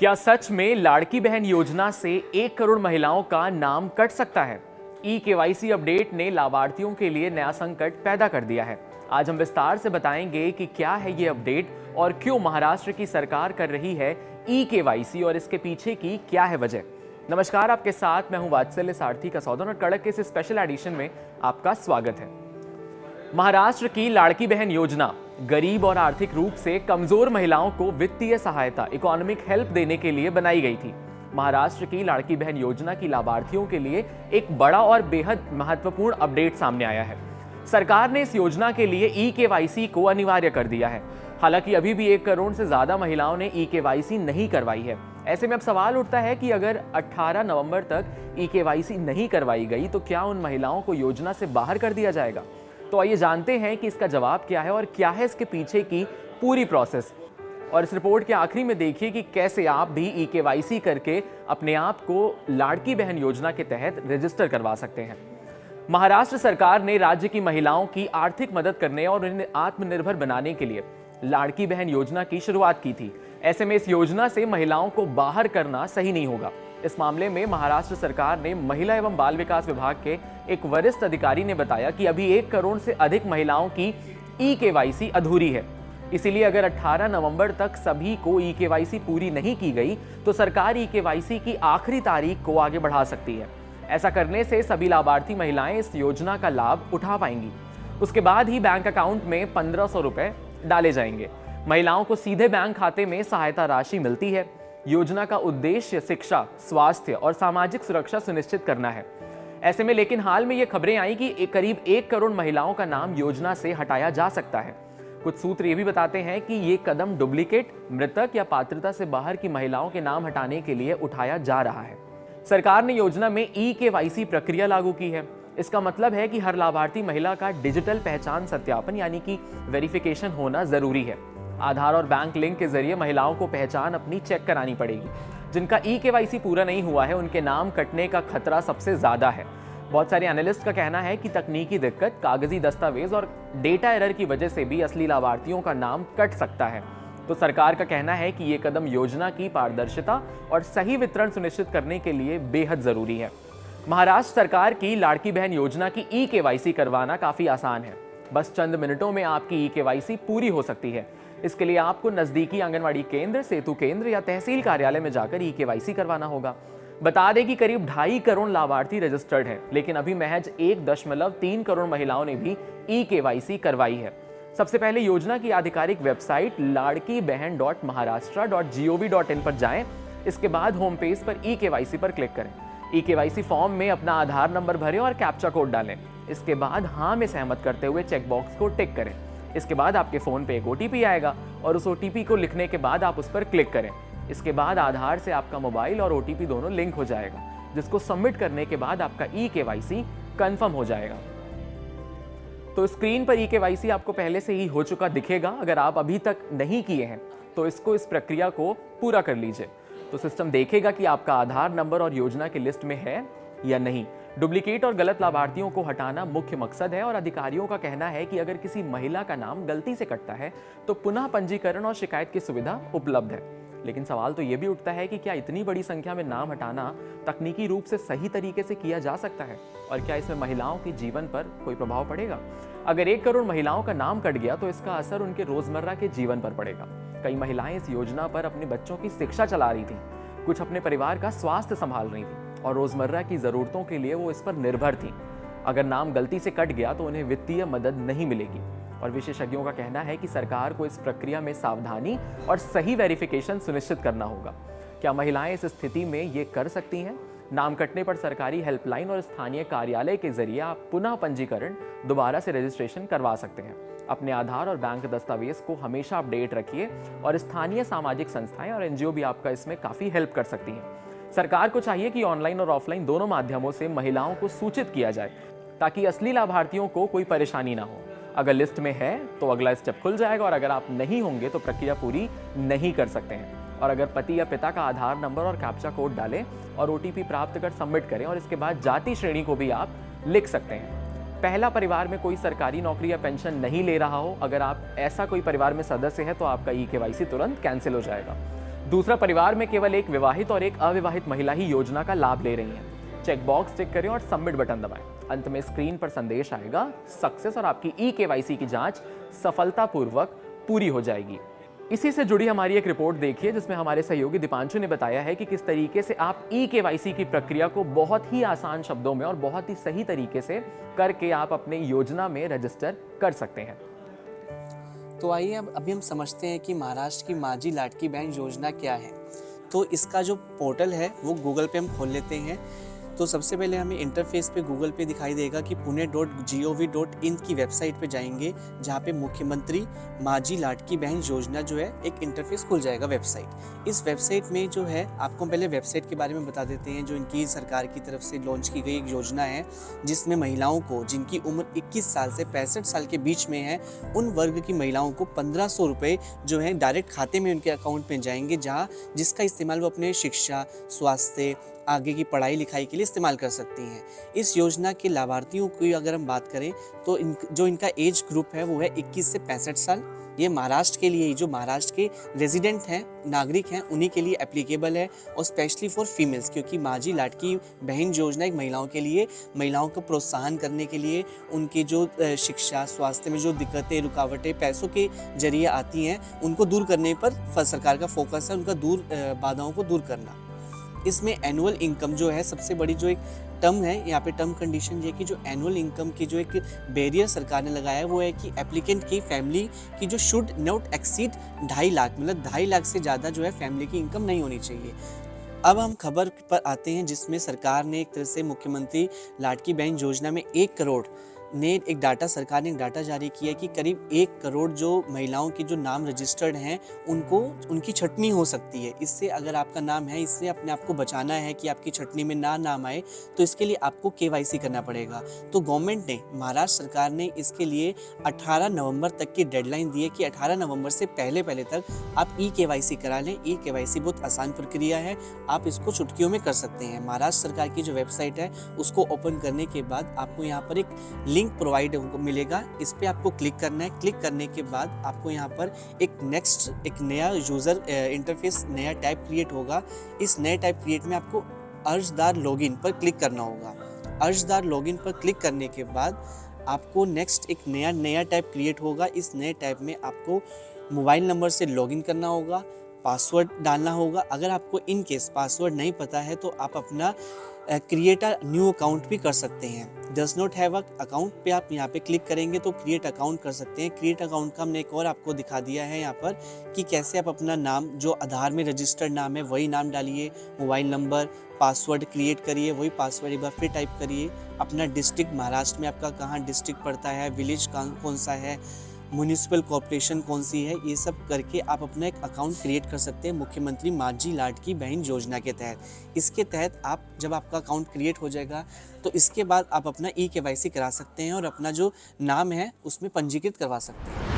क्या सच में लाड़की बहन योजना से 1 करोड़ महिलाओं का नाम कट सकता है? ई-केवाईसी अपडेट ने लाभार्थियों के लिए नया संकट पैदा कर दिया है। आज हम विस्तार से बताएंगे कि क्या है ये अपडेट और क्यों महाराष्ट्र की सरकार कर रही है ई-केवाईसी और इसके पीछे की क्या है वजह। नमस्कार, आपके साथ मैं हूं वात्सल्य सारथी कसौदन और कड़क के इस स्पेशल एडिशन में आपका स्वागत है। महाराष्ट्र की लाड़की बहन योजना गरीब और आर्थिक रूप से कमजोर महिलाओं को वित्तीय सहायता, इकोनॉमिक हेल्प देने के लिए बनाई गई थी। महाराष्ट्र की लाड़की बहन योजना की लाभार्थियों के लिए एक बड़ा और बेहद महत्वपूर्ण अपडेट सामने आया है। सरकार ने इस योजना के लिए ई-केवाईसी को अनिवार्य कर दिया है। हालांकि अभी भी 1 करोड़ से ज्यादा महिलाओं ने ई-केवाईसी नहीं करवाई है। ऐसे में अब सवाल उठता है कि अगर 18 नवंबर तक ई-केवाईसी नहीं करवाई गई तो क्या उन महिलाओं को योजना से बाहर कर दिया जाएगा? तो आइए जानते हैं कि इसका जवाब क्या है और क्या है इसके पीछे की पूरी प्रोसेस। और इस रिपोर्ट के आखिरी में देखिए कि कैसे आप भी ई-केवाईसी करके अपने आप को लाड़की बहन योजना के तहत रजिस्टर करवा सकते हैं। महाराष्ट्र सरकार ने राज्य की महिलाओं की आर्थिक मदद करने और उन्हें आत्मनिर्भर बनाने के लिए लाड़की बहन योजना की शुरुआत की थी। ऐसे में इस योजना से महिलाओं को बाहर करना सही नहीं होगा। इस मामले में महाराष्ट्र सरकार ने महिला एवं बाल विकास विभाग के एक वरिष्ठ अधिकारी ने बताया कि अभी 1 करोड़ से अधिक महिलाओं की ई-केवाईसी अधूरी है। इसीलिए अगर 18 नवंबर तक सभी को ई-केवाईसी पूरी नहीं की गई तो सरकार ई-केवाईसी की आखिरी तारीख को आगे बढ़ा सकती है। ऐसा करने से सभी लाभार्थी महिलाएं इस योजना का लाभ उठा पाएंगी। उसके बाद ही बैंक अकाउंट में 1500 रुपए डाले जाएंगे। महिलाओं को सीधे बैंक खाते में सहायता राशि मिलती है। योजना का उद्देश्य शिक्षा, स्वास्थ्य और सामाजिक सुरक्षा सुनिश्चित करना है। ऐसे में लेकिन हाल में ये खबरें आई कि करीब 1 करोड़ महिलाओं का नाम योजना से हटाया जा सकता है। कुछ सूत्र ये भी बताते हैं कि ये कदम डुप्लीकेट, मृतक या पात्रता से बाहर की महिलाओं के नाम हटाने के लिए उठाया जा रहा है। सरकार ने योजना में ई-केवाईसी प्रक्रिया लागू की है। इसका मतलब है कि हर लाभार्थी महिला का डिजिटल पहचान सत्यापन यानी कि वेरिफिकेशन होना जरूरी है। आधार और बैंक लिंक के जरिए महिलाओं को पहचान अपनी चेक करानी पड़ेगी। जिनका ई-केवाईसी पूरा नहीं हुआ है उनके नाम कटने का खतरा सबसे ज्यादा है। बहुत सारे एनालिस्ट का कहना है कि तकनीकी दिक्कत, कागजी दस्तावेज और डेटा एरर की वजह से भी असली लाभार्थियों का नाम कट सकता है। तो सरकार का कहना है कि ये कदम योजना की पारदर्शिता और सही वितरण सुनिश्चित करने के लिए बेहद जरूरी है। महाराष्ट्र सरकार की लाड़की बहन योजना की ई-केवाईसी करवाना काफी आसान है। बस चंद मिनटों में आपकी ई-केवाईसी पूरी हो सकती है। इसके लिए आपको नजदीकी आंगनवाड़ी केंद्र, सेतु केंद्र या तहसील कार्यालय में जाकर ई-केवाईसी करवाना होगा। बता दें कि करीब 2.5 करोड़ लाभार्थी रजिस्टर्ड हैं, लेकिन अभी महज 1.3 करोड़ महिलाओं ने भी ई-केवाईसी करवाई है। सबसे पहले योजना की आधिकारिक वेबसाइट ladkibehen.maharashtra.gov.in पर जाएं। इसके बाद होम पेज पर ई-केवाईसी पर क्लिक करें। ई-केवाईसी फॉर्म में अपना आधार नंबर भरें और कैप्चा कोड डालें। इसके बाद हाँ में सहमत करते हुए चेकबॉक्स को टिक करें। इसके बाद आपके फोन पे एक ओटीपी आएगा और उस ओटीपी को लिखने के बाद आप उस पर क्लिक करें। इसके बाद आधार से आपका मोबाइल और ओटीपी दोनों लिंक हो जाएगा, जिसको सबमिट करने के बाद आपका ई-केवाईसी कंफर्म हो जाएगा। तो स्क्रीन पर ई-केवाईसी आपको पहले से ही हो चुका दिखेगा। अगर आप अभी तक नहीं किए हैं तो इस प्रक्रिया को पूरा कर लीजिए। तो सिस्टम देखेगा कि आपका आधार नंबर और योजना की लिस्ट में है या नहीं। डुप्लीकेट और गलत लाभार्थियों को हटाना मुख्य मकसद है और अधिकारियों का कहना है कि अगर किसी महिला का नाम गलती से कटता है तो पुनः पंजीकरण और शिकायत की सुविधा उपलब्ध है। लेकिन सवाल तो यह भी उठता है कि क्या इतनी बड़ी संख्या में नाम हटाना तकनीकी रूप से सही तरीके से किया जा सकता है और क्या इसमें महिलाओं के जीवन पर कोई प्रभाव पड़ेगा? अगर 1 करोड़ महिलाओं का नाम कट गया तो इसका असर उनके रोजमर्रा के जीवन पर पड़ेगा। कई महिलाएं इस योजना पर अपने बच्चों की शिक्षा चला रही थी, कुछ अपने परिवार का स्वास्थ्य संभाल रही थी और रोजमर्रा की जरूरतों के लिए वो इस पर निर्भर थी। अगर नाम गलती से कट गया तो उन्हें वित्तीय मदद नहीं मिलेगी और विशेषज्ञों का कहना है कि सरकार को इस प्रक्रिया में सावधानी और सही वेरिफिकेशन सुनिश्चित करना होगा। क्या महिलाएं इस स्थिति में ये कर सकती हैं? नाम कटने पर सरकारी हेल्पलाइन और स्थानीय कार्यालय के जरिए आप पुनः पंजीकरण, दोबारा से रजिस्ट्रेशन करवा सकते हैं। अपने आधार और बैंक दस्तावेज को हमेशा अपडेट रखिए और स्थानीय सामाजिक संस्थाएं और एनजीओ भी आपका इसमें काफी हेल्प कर सकती हैं। सरकार को चाहिए कि ऑनलाइन और ऑफलाइन दोनों माध्यमों से महिलाओं को सूचित किया जाए ताकि असली लाभार्थियों को कोई परेशानी ना हो। अगर लिस्ट में है तो अगला स्टेप खुल जाएगा और अगर आप नहीं होंगे तो प्रक्रिया पूरी नहीं कर सकते हैं। और अगर पति या पिता का आधार नंबर और कैप्चा कोड डालें और ओटीपी प्राप्त कर सबमिट करें और इसके बाद जाति श्रेणी को भी आप लिख सकते हैं। पहला परिवार में कोई सरकारी नौकरी या पेंशन नहीं ले रहा हो, अगर आप ऐसा कोई परिवार में सदस्य है तो आपका ई-केवाईसी तुरंत कैंसिल हो जाएगा। दूसरा, परिवार में केवल एक विवाहित और एक अविवाहित महिला ही योजना का लाभ ले रही हैं। चेक बॉक्स टिक करें और सबमिट बटन दबाएं। अंत में स्क्रीन पर संदेश आएगा सक्सेस और आपकी ई-केवाईसी की जांच सफलतापूर्वक पूरी हो जाएगी। इसी से जुड़ी हमारी एक रिपोर्ट देखिए, जिसमें हमारे सहयोगी दीपांशु ने बताया है कि किस तरीके से आप ई-केवाईसी की प्रक्रिया को बहुत ही आसान शब्दों में और बहुत ही सही तरीके से करके आप अपने योजना में रजिस्टर कर सकते हैं। तो आइए अब अभी हम समझते हैं कि महाराष्ट्र की माझी लाडकी बहन योजना क्या है। तो इसका जो पोर्टल है वो गूगल पे हम खोल लेते हैं। तो सबसे पहले हमें इंटरफेस पे गूगल पे दिखाई देगा कि pune.gov.in की वेबसाइट पे जाएंगे, जहाँ पे मुख्यमंत्री माझी लाडकी बहन योजना जो है एक इंटरफेस खुल जाएगा वेबसाइट। इस वेबसाइट में जो है आपको पहले वेबसाइट के बारे में बता देते हैं। जो इनकी सरकार की तरफ से लॉन्च की गई एक योजना है, जिसमें महिलाओं को जिनकी उम्र 21 साल से 65 साल के बीच में है, उन वर्ग की महिलाओं को 1500 रुपये जो है डायरेक्ट खाते में उनके अकाउंट में जाएंगे, जिसका इस्तेमाल वो अपने शिक्षा, स्वास्थ्य, आगे की पढ़ाई लिखाई के लिए इस्तेमाल कर सकती हैं। इस योजना के लाभार्थियों की अगर हम बात करें तो जो इनका एज ग्रुप है वो है 21 से 65 साल। ये महाराष्ट्र के लिए, जो महाराष्ट्र के रेजिडेंट हैं, नागरिक हैं, उन्हीं के लिए एप्लीकेबल है, और स्पेशली फॉर फीमेल्स, क्योंकि माझी लाडकी बहन योजना एक महिलाओं के लिए, महिलाओं को प्रोत्साहन करने के लिए, उनके जो शिक्षा, स्वास्थ्य में जो दिक्कतें, रुकावटें पैसों के जरिए आती हैं, उनको दूर करने पर सरकार का फोकस है, उनका बाधाओं को दूर करना। इसमें एनुअल इनकम जो है सबसे बड़ी जो एक टर्म है, यहाँ पे टर्म कंडीशन ये कि जो एनुअल इनकम की जो एक बैरियर सरकार ने लगाया है वो है कि एप्लीकेंट की फैमिली की जो शुड नॉट एक्सीड 2.5 लाख, मतलब 2.5 लाख से ज़्यादा जो है फैमिली की इनकम नहीं होनी चाहिए। अब हम खबर पर आते हैं, जिसमें सरकार ने एक तरह से मुख्यमंत्री लाडकी बहन योजना में 1 करोड़ सरकार ने एक डाटा जारी किया कि करीब 1 करोड़ जो महिलाओं के जो नाम रजिस्टर्ड हैं उनकी छटनी हो सकती है। इससे अगर आपका नाम है, इससे अपने आप को बचाना है कि आपकी छटनी में नाम आए, तो इसके लिए आपको केवाईसी करना पड़ेगा। तो गवर्नमेंट ने, महाराष्ट्र सरकार ने इसके लिए 18 नवंबर तक की डेडलाइन दी है कि 18 नवंबर से पहले तक आप ई-केवाईसी करा लें। ई-केवाईसी बहुत आसान प्रक्रिया है, आप इसको चुटकियों में कर सकते हैं। महाराष्ट्र सरकार की जो वेबसाइट है उसको ओपन करने के बाद आपको यहाँ पर एक लिंक प्रोवाइड मिलेगा, इस पे आपको क्लिक करना है। क्लिक करने के बाद आपको यहाँ पर एक नया यूजर इंटरफेस, नया टैब क्रिएट होगा। इस नए टैब क्रिएट में आपको अर्जदार लॉगिन पर क्लिक करना होगा। अर्जदार लॉगिन पर क्लिक करने के बाद आपको नेक्स्ट एक नया टैब क्रिएट होगा। इस नए टैब में आपको मोबाइल नंबर से लॉगिन करना होगा, पासवर्ड डालना होगा। अगर आपको इन केस पासवर्ड नहीं पता है तो आप अपना क्रिएट अ न्यू अकाउंट भी कर सकते हैं। Does not have a account पे आप यहाँ पे क्लिक करेंगे तो क्रिएट अकाउंट कर सकते हैं। क्रिएट अकाउंट का हमने एक और आपको दिखा दिया है यहाँ पर कि कैसे आप अपना नाम, जो आधार में रजिस्टर्ड नाम है वही नाम डालिए, मोबाइल नंबर, पासवर्ड क्रिएट करिए, वही पासवर्ड एक बार फिर टाइप करिए। अपना डिस्ट्रिक्ट, महाराष्ट्र में आपका कहाँ डिस्ट्रिक्ट पड़ता है, विलेज कौन सा है, म्युनिसिपल कॉर्पोरेशन कौन सी है, ये सब करके आप अपना एक अकाउंट क्रिएट कर सकते हैं मुख्यमंत्री माझी लाडकी बहन योजना के तहत। इसके तहत आप जब आपका अकाउंट क्रिएट हो जाएगा तो इसके बाद आप अपना ई-केवाईसी करा सकते हैं और अपना जो नाम है उसमें पंजीकृत करवा सकते हैं।